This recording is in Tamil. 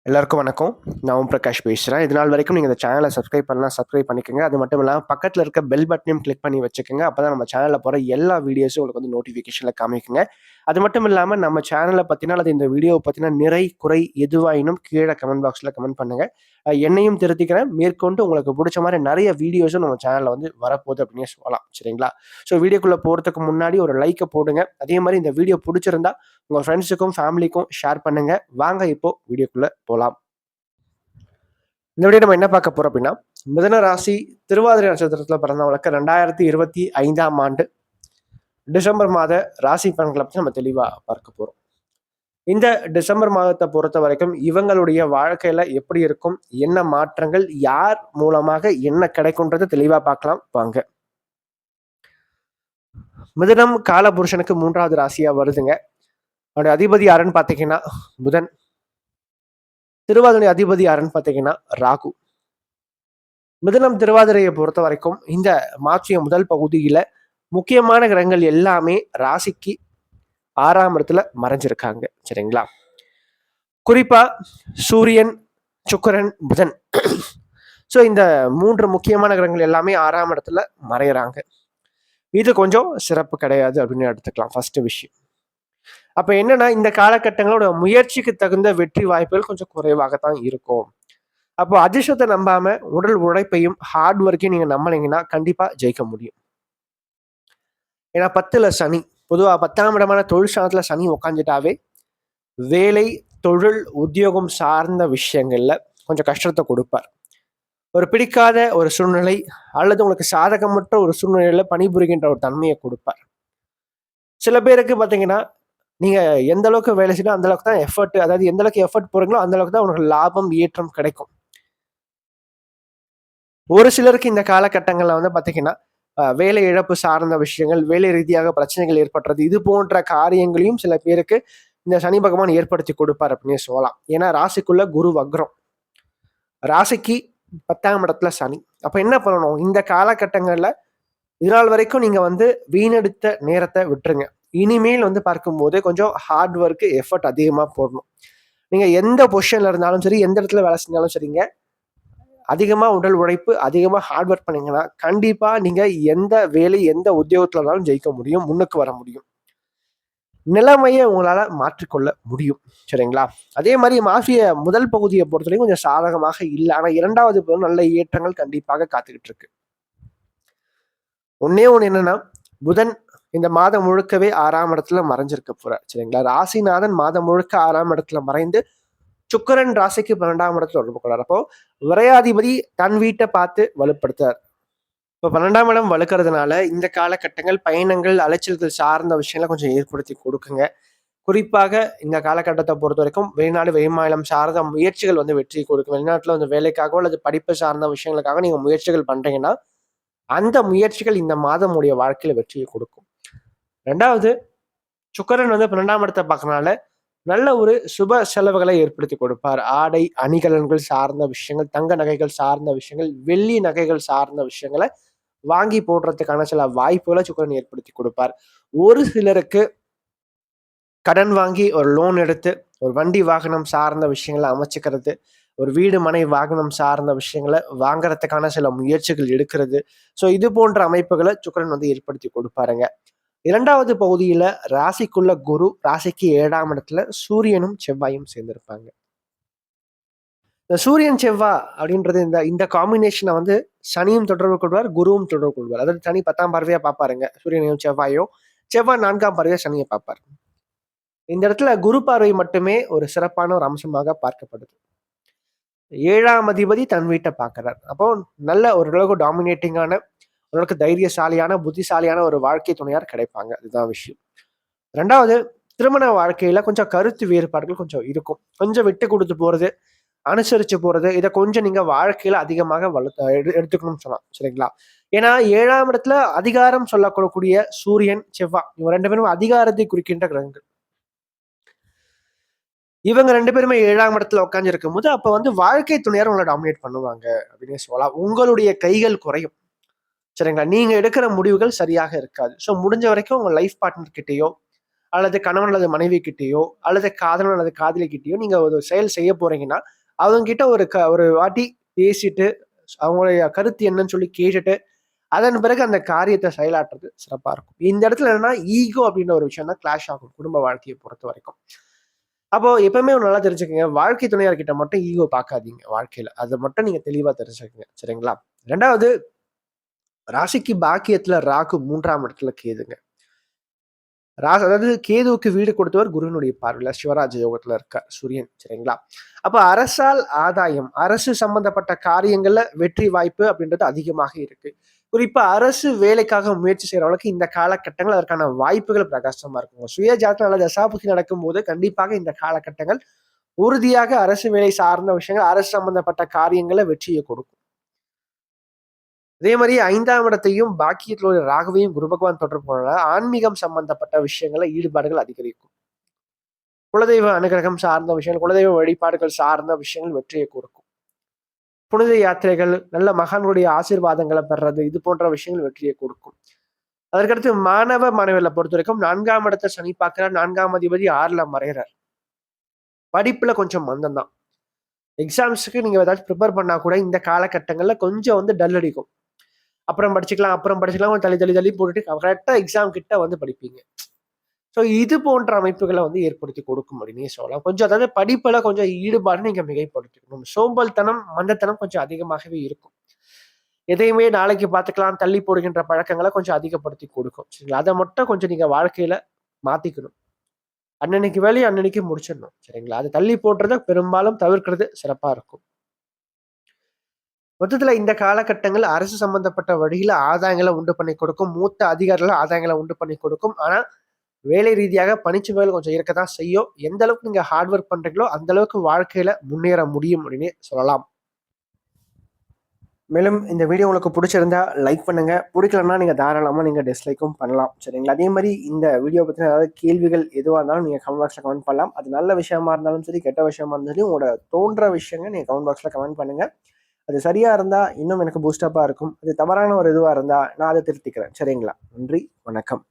எல்லாருக்கும் வணக்கம். நான் ஓம் பிரகாஷ் பேசுறேன். இது நாள் வரைக்கும் நீங்க இந்த சேனல சப்ஸ்கிரைப் பண்ணலாம், சப்ஸ்கிரைப் பண்ணிக்கங்க. அது மட்டும் இல்லாம பக்கத்துல இருக்க பெல் பட்டனையும் கிளிக் பண்ணி வச்சுக்கங்க. அப்பதான் நம்ம சேனல்ல போற எல்லா வீடியோஸும் உங்களுக்கு வந்து நோட்டிஃபிகேஷன்ல காமிக்குங்க. அது மட்டும் இல்லாம நம்ம சேனல பத்தினா அல்லது இந்த வீடியோவ பத்தின நிறை, குறை எதுவாயினும் கீழ கமெண்ட் பாக்ஸ்ல கமெண்ட் பண்ணுங்க. என்னையும் திருத்திக்கிறேன். மேற்கொண்டு உங்களுக்கு புடிச்ச மாரி நெறைய வீடியோஸும் நம்ம சேனல்ல வந்து வரப்போகுது அப்டின்னே சொல்லலாம். சரிங்களா? ஸோ வீடியோக்குள்ள போறதுக்கு முன்னாடி ஒரு லைக்க போடுங்க. அதே மாரி இந்த வீடியோ புடிச்சிருந்தா உங்க ஃப்ரெண்ட்ஸுக்கும், ஃபேமிலிக்கும் ஷேர் பண்ணுங்க. வாங்க இப்போ வீடியோக்குள்ள போலாம். இந்த வீடியோ நம்ம என்ன பார்க்க போறோம் அப்படின்னா, மிதுன ராசி திருவாதிரை நட்சத்திரத்துல பிறந்தவங்களுக்கு 2025ஆம் ஆண்டு டிசம்பர் மாத ராசி பலன்களை பத்தி நம்ம தெளிவா பார்க்க போறோம். இந்த டிசம்பர் மாதத்தை பொறுத்த வரைக்கும் இவங்களுடைய வாழ்க்கையில எப்படி இருக்கும், என்ன மாற்றங்கள், யார் மூலமாக என்ன கிடைக்கும்ன்றத தெளிவா பார்க்கலாம் வாங்க. மிதுனம் காலபுருஷனுக்கு 3வது ராசியா வருதுங்க. அவருடைய அதிபதி யாருன்னு பார்த்தீங்கன்னா புதன். திருவாதிரை அதிபதி யாருன்னு பார்த்தீங்கன்னா ராகு. மிதுனம் திருவாதிரையை பொறுத்த வரைக்கும் இந்த மாற்றிய முதல் பகுதியில முக்கியமான கிரகங்கள் எல்லாமே ராசிக்கு 6ஆம் இடத்துல மறைஞ்சிருக்காங்க. சரிங்களா? குறிப்பா சூரியன், சுக்கிரன், புதன். ஸோ இந்த 3 முக்கியமான கிரகங்கள் எல்லாமே 6ஆம் இடத்துல மறையறாங்க. இது கொஞ்சம் சிறப்பு கிடையாது அப்படின்னு எடுத்துக்கலாம். ஃபர்ஸ்ட் விஷயம். அப்ப என்னன்னா இந்த காலகட்டங்களோட முயற்சிக்கு தகுந்த வெற்றி வாய்ப்புகள் கொஞ்சம் குறைவாகத்தான் இருக்கும். அப்போ அதிர்ஷ்டத்தை நம்பாம உடல் உழைப்பையும் ஹார்ட் ஒர்க்கையும் நீங்க நம்பினீங்கன்னா கண்டிப்பா ஜெயிக்க முடியும். ஏன்னா 10ல சனி. பொதுவா 10ஆம் இடமான தொழில் ஸ்தானத்துல சனி உட்காந்துட்டாவே வேலை, தொழில், உத்தியோகம் சார்ந்த விஷயங்கள்ல கொஞ்சம் கஷ்டத்தை கொடுப்பார். ஒரு பிடிக்காத ஒரு சூழ்நிலை அல்லது உங்களுக்கு சாதகமற்ற ஒரு சூழ்நிலையில பணிபுரிகின்ற ஒரு தன்மையை கொடுப்பார். சில பேருக்கு பார்த்தீங்கன்னா, நீங்க எந்த அளவுக்கு வேலை செய்யணும் அந்த அளவுக்கு தான் எஃபர்ட், அதாவது எந்த அளவுக்கு எஃபர்ட் போறீங்களோ அந்த அளவுக்கு தான் உங்களுக்கு லாபம், ஏற்றம் கிடைக்கும். ஒரு சிலருக்கு இந்த காலகட்டங்கள்ல வந்து பார்த்தீங்கன்னா, வேலை இழப்பு சார்ந்த விஷயங்கள், வேலை ரீதியாக பிரச்சனைகள் ஏற்படுறது, இது போன்ற காரியங்களையும் சில பேருக்கு இந்த சனி பகவான் ஏற்படுத்தி கொடுப்பார் அப்படின்னே சொல்லலாம். ஏன்னா ராசிக்குள்ள குரு வக்ரம். ராசிக்கு 10ஆம் இடத்துல சனி. அப்ப என்ன பண்ணணும்? இந்த காலகட்டங்கள்ல இதுநாள் வரைக்கும் நீங்க வந்து வீணடித்த நேரத்தை விட்டுருங்க. இனிமேல் வந்து பார்க்கும்போது கொஞ்சம் ஹார்ட் ஒர்க், எஃபர்ட் அதிகமா போடணும். நீங்க எந்த பொசிஷன்ல இருந்தாலும் சரி, எந்த இடத்துல வேலை செஞ்சாலும் சரிங்க, அதிகமா உடல் உழைப்பு, அதிகமா ஹார்ட் ஒர்க் பண்ணீங்கன்னா, கண்டிப்பா நீங்க எந்த வேலை, எந்த உத்தியோகத்துல இருந்தாலும் ஜெயிக்க முடியும். முன்னுக்கு வர முடியும். நிலைமைய உங்களால மாற்றிக்கொள்ள முடியும். சரிங்களா? அதே மாரி மாற்றிய முதல் பகுதிய பொறுத்தவரைக்கும் கொஞ்சம் சாதகமாக இல்ல. ஆனா 2வது பகுதி நல்ல ஏற்றங்கள் கண்டிப்பாக காத்துக்கிட்டு இருக்கு. ஒண்ணே ஒண்ணு என்னன்னா, புதன் இந்த மாதம் முழுக்கவே 6ஆம் இடத்துல மறைஞ்சிருக்க போறார். சரிங்களா? ராசிநாதன் மாதம் முழுக்க 6ஆம் இடத்துல மறைந்து சுக்கிரன் ராசிக்கு 12ஆம் இடத்துல தொடர்பு கொள்றார். அப்போ விரையாதிபதி தன் வீட்டை பார்த்து வலுப்படுத்துறார். இப்போ 12ஆம் இடம் வலுக்கிறதுனால இந்த காலகட்டங்கள் பயணங்கள், அலைச்சல்கள் சார்ந்த விஷயங்களை கொஞ்சம் ஏற்படுத்தி கொடுக்குங்க. குறிப்பாக இந்த காலகட்டத்தை பொறுத்த வரைக்கும் வெளிநாடு, வெளிமாநிலம் சார்ந்த முயற்சிகள் வந்து வெற்றி கொடுக்கும். வெளிநாட்டுல வந்து வேலைக்காகவோ அல்லது படிப்பு சார்ந்த விஷயங்களுக்காக நீங்க முயற்சிகள் பண்றீங்கன்னா, அந்த முயற்சிகள் இந்த மாதம் உடைய வாழ்க்கையில வெற்றியை கொடுக்கும். 2வது சுக்கிரன் வந்து 12ஆம் இடத்தை பார்க்கறனால நல்ல ஒரு சுப செலவுகளை ஏற்படுத்தி கொடுப்பார். ஆடை, அணிகலன்கள் சார்ந்த விஷயங்கள், தங்க நகைகள் சார்ந்த விஷயங்கள், வெள்ளி நகைகள் சார்ந்த விஷயங்களை வாங்கி போடுறதுக்கான சில வாய்ப்புகளை சுக்கிரன் ஏற்படுத்தி கொடுப்பார். ஒரு சிலருக்கு கடன் வாங்கி ஒரு லோன் எடுத்து ஒரு வண்டி வாகனம் சார்ந்த விஷயங்களை அமைச்சுக்கிறது, ஒரு வீடு, மனை, வாகனம் சார்ந்த விஷயங்களை வாங்குறதுக்கான சில முயற்சிகள் எடுக்கிறது. ஸோ இது போன்ற அமைப்புகளை சுக்கிரன் வந்து ஏற்படுத்தி கொடுப்பாருங்க. 2வது பகுதியில ராசிக்குள்ள குரு, ராசிக்கு 7ஆம் இடத்துல சூரியனும் செவ்வாயும் சேர்ந்திருப்பாங்க. இந்த சூரியன் செவ்வா அப்படின்றது இந்த இந்த காம்பினேஷனை வந்து சனியும் தொடர்பு கொள்வார், குருவும் தொடர்பு கொள்வார். அதாவது சனி 10ஆம் பார்வையா பார்ப்பாருங்க சூரியனையும் செவ்வாயும். செவ்வாய் 4ஆம் பார்வையா சனியை பார்ப்பார். இந்த இடத்துல குரு பார்வை மட்டுமே ஒரு சிறப்பான ஒரு அம்சமாக பார்க்கப்படுது. 7ஆம் அதிபதி தன் வீட்டை பார்க்கிறார். அப்போ நல்ல ஓரளவுக்கு டாமினேட்டிங்கான, ஓரளவுக்கு தைரியசாலியான, புத்திசாலியான ஒரு வாழ்க்கை துணையார் கிடைப்பாங்க. அதுதான் விஷயம். 2வது திருமண வாழ்க்கையில கொஞ்சம் கருத்து வேறுபாடுகள் கொஞ்சம் இருக்கும். கொஞ்சம் விட்டு கொடுத்து போறது, அனுசரிச்சு போறது, இதை கொஞ்சம் நீங்க வாழ்க்கையில அதிகமாக எடுத்துக்கணும்னு சொல்லலாம். சரிங்களா? ஏன்னா 7ஆம் இடத்துல அதிகாரம் சொல்லக்கூடிய சூரியன், செவ்வாய் இவங்க 2 பேரும் அதிகாரத்தை குறிக்கின்ற கிரகங்கள். இவங்க 2 பேருமே 7ஆம் இடத்துல உட்கார்ந்து இருக்கும்போது, அப்ப வந்து வாழ்க்கை துணையார் உங்கள டாமினேட் பண்ணுவாங்க அப்படின்னே சொல்லலாம். உங்களுடைய கைகள் குறையும். சரிங்களா? நீங்க எடுக்கிற முடிவுகள் சரியாக இருக்காது. ஸோ முடிஞ்ச வரைக்கும் உங்க லைஃப் பார்ட்னர் கிட்டயோ, அல்லது கணவன் அல்லது மனைவி கிட்டேயோ அல்லது காதலன் அல்லது காதலி கிட்டேயோ நீங்க ஒரு செயல் செய்ய போறீங்கன்னா அவங்க கிட்ட ஒரு வாட்டி பேசிட்டு அவங்களுடைய கருத்து என்னன்னு சொல்லி கேட்டுட்டு அதன் பிறகு அந்த காரியத்தை செயலாற்றுறது சிறப்பா இருக்கும். இந்த இடத்துல என்னன்னா ஈகோ அப்படின்ற ஒரு விஷயம் தான் கிளாஷ் ஆகும் குடும்ப வாழ்க்கையை பொறுத்த வரைக்கும். அப்போ எப்பவுமே நல்லா தெரிஞ்சுக்கங்க, வாழ்க்கை துணையார்கிட்ட மட்டும் ஈகோ பார்க்காதீங்க வாழ்க்கையில. அதை மட்டும் நீங்க தெளிவா தெரிஞ்சுக்கங்க. சரிங்களா? 2வது, ராசிக்கு பாக்கியத்துல ராகு 3ஆம் இடத்துல கேதுங்க. அதாவது கேதுவுக்கு வீடு கொடுத்தவர் குருவினுடைய பார்வையில சிவராஜ யோகத்துல இருக்கார் சூரியன். சரிங்களா? அப்ப அரசால் ஆதாயம், அரசு சம்பந்தப்பட்ட காரியங்கள்ல வெற்றி வாய்ப்பு அப்படின்றது அதிகமாக இருக்கு. குறிப்பா அரசு வேலைக்காக முயற்சி செய்யறவங்களுக்கு இந்த காலகட்டங்கள் அதற்கான வாய்ப்புகள் பிரகாசமா இருக்கும். சுய ஜாதகம் நல்ல தசாபுகி நடக்கும் போது கண்டிப்பாக இந்த காலகட்டங்கள் உறுதியாக அரசு வேலை சார்ந்த விஷயங்கள், அரசு சம்பந்தப்பட்ட காரியங்களை வெற்றியை கொடுக்கும். அதே மாதிரி 5ஆம் இடத்தையும் பாக்கியத்தில் ஒரு ராகுவையும் குரு பகவான் தொடர்பு போனால ஆன்மீகம் சம்பந்தப்பட்ட விஷயங்கள்ல ஈடுபாடுகள் அதிகரிக்கும். குலதெய்வ அனுகிரகம் சார்ந்த விஷயங்கள், குலதெய்வ வழிபாடுகள் சார்ந்த விஷயங்கள் வெற்றியை கொடுக்கும். புனித யாத்திரைகள், நல்ல மகான்களுடைய ஆசீர்வாதங்களை பெறது, இது போன்ற விஷயங்கள் வெற்றியை கொடுக்கும். அதற்கடுத்து மாணவ மாணவிகளை பொறுத்த வரைக்கும் 4ஆம் இடத்தை சனி பார்க்கிறார். 4ஆம் அதிபதி 6ல மறைகிறார். படிப்புல கொஞ்சம் மந்தம் தான். எக்ஸாம்ஸுக்கு நீங்க ஏதாச்சும் ப்ரிப்பேர் பண்ணா கூட இந்த காலகட்டங்கள்ல கொஞ்சம் டல் அடிக்கும். அப்புறம் படிச்சுக்கலாம் தள்ளி தள்ளி தள்ளி போட்டுட்டு கரெக்டா எக்ஸாம் கிட்ட படிப்பீங்க. ஸோ இது போன்ற அமைப்புகளை ஏற்படுத்தி கொடுக்கும் அப்படின்னே சொல்லலாம். கொஞ்சம் அதாவது படிப்புல கொஞ்சம் ஈடுபாடு நீங்க மிகைப்படுத்திக்கணும். சோம்பல்தனம், மந்தத்தனம் கொஞ்சம் அதிகமாகவே இருக்கும். எதையுமே நாளைக்கு பார்த்துக்கலாம் தள்ளி போடுகின்ற பழக்கங்களை கொஞ்சம் அதிகப்படுத்தி கொடுக்கும். சரிங்களா? அதை மட்டும் கொஞ்சம் நீங்க வாழ்க்கையில மாத்திக்கணும். அன்னன்னைக்கு வேலையை அன்னன்னைக்கு முடிச்சிடணும். சரிங்களா? அது தள்ளி போடுறத பெரும்பாலும் தவிர்க்கிறது சிறப்பா இருக்கும். மொத்தத்துல இந்த காலகட்டங்கள் அரசு சம்பந்தப்பட்ட வழியில ஆதாயங்களை உண்டு பண்ணி கொடுக்கும். மூத்த அதிகாரிகளை ஆதாயங்களை உண்டு பண்ணி கொடுக்கும். ஆனா வேலை ரீதியாக பணிச்சுமைகள் கொஞ்சம் இருக்கத்தான் செய்யும். எந்த அளவுக்கு நீங்க ஹார்ட் ஒர்க் பண்றீங்களோ அந்த அளவுக்கு வாழ்க்கையில முன்னேற முடியும் அப்படின்னு சொல்லலாம். மேலும் இந்த வீடியோ உங்களுக்கு பிடிச்சிருந்தா லைக் பண்ணுங்க. பிடிக்கலன்னா நீங்க தாராளமா நீங்க டிஸ்லைக்கும் பண்ணலாம். சரிங்களா? அதே மாதிரி இந்த வீடியோ பத்தின ஏதாவது கேள்விகள் எதுவாக இருந்தாலும் நீங்க கமெண்ட் பாக்ஸ்ல கமெண்ட் பண்ணலாம். அது நல்ல விஷயமா இருந்தாலும் சரி, கெட்ட விஷயமா இருந்தாலும் உங்களோட தோன்ற விஷயங்கள் நீங்க கமெண்ட் பாக்ஸ்ல கமெண்ட் பண்ணுங்க. அது சரியா இருந்தா இன்னும் எனக்கு பூஸ்டப்பா இருக்கும். அது தவறான ஒரு இதுவா இருந்தா நான் அதை திருத்திக்கிறேன். சரிங்களா? நன்றி, வணக்கம்.